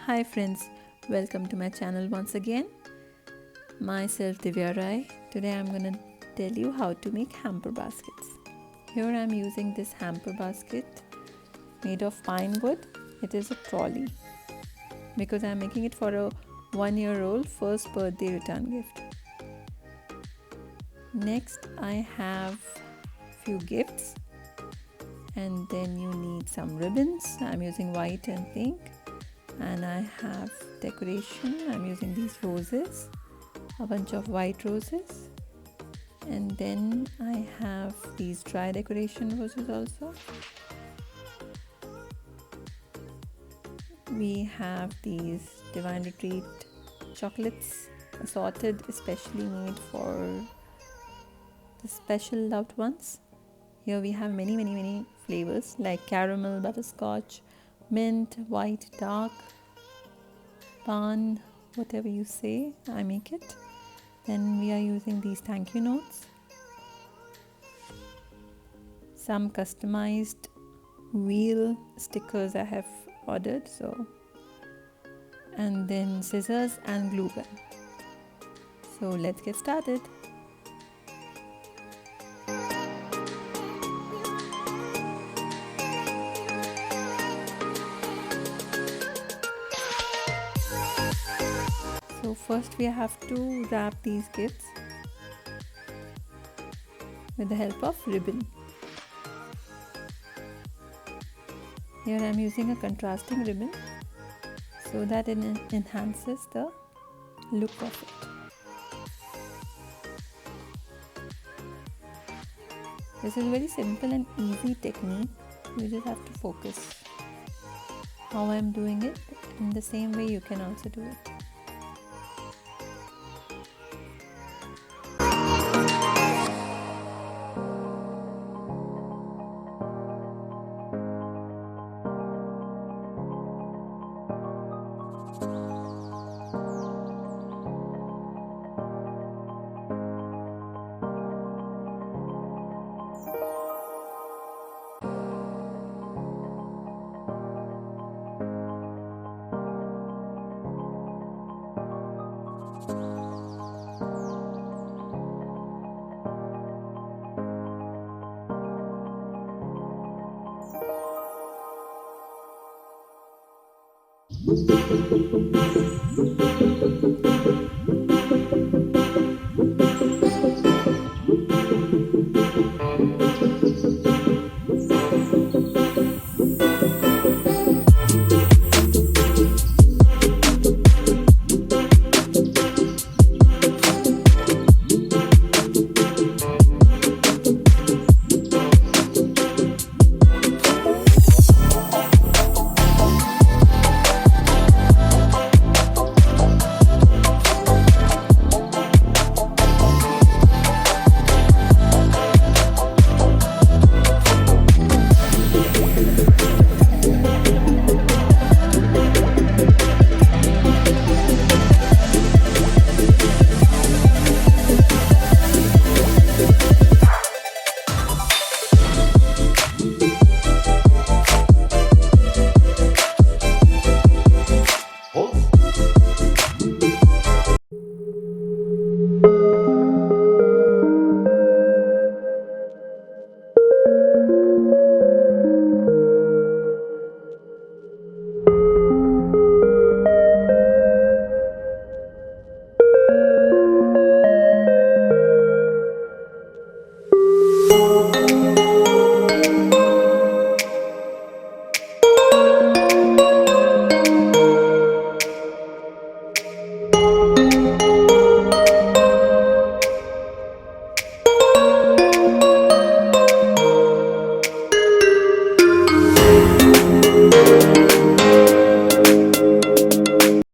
Hi friends, welcome to my channel once again. Myself Divya Rai. Today I'm gonna tell you how to make hamper baskets. Here I'm using this hamper basket made of pine wood. It is a trolley because I'm making it for a 1-year-old first birthday return gift. Next I have few gifts, and then you need some ribbons. I'm using white and pink. And I have decoration. I'm using these roses, a bunch of white roses, and then I have these dry decoration roses also. We have these Divine Retreat chocolates, assorted, especially made for the special loved ones. Here we have many flavors like caramel, butterscotch, mint, white, dark, pan, whatever you say, I make it. Then we are using these thank you notes, some customized wheel stickers I have ordered, and then scissors and glue gun. So let's get started. So first we have to wrap these gifts with the help of ribbon. Here I am using a contrasting ribbon so that it enhances the look of it. This is a very simple and easy technique. You just have to focus how I am doing it. In the same way you can also do it.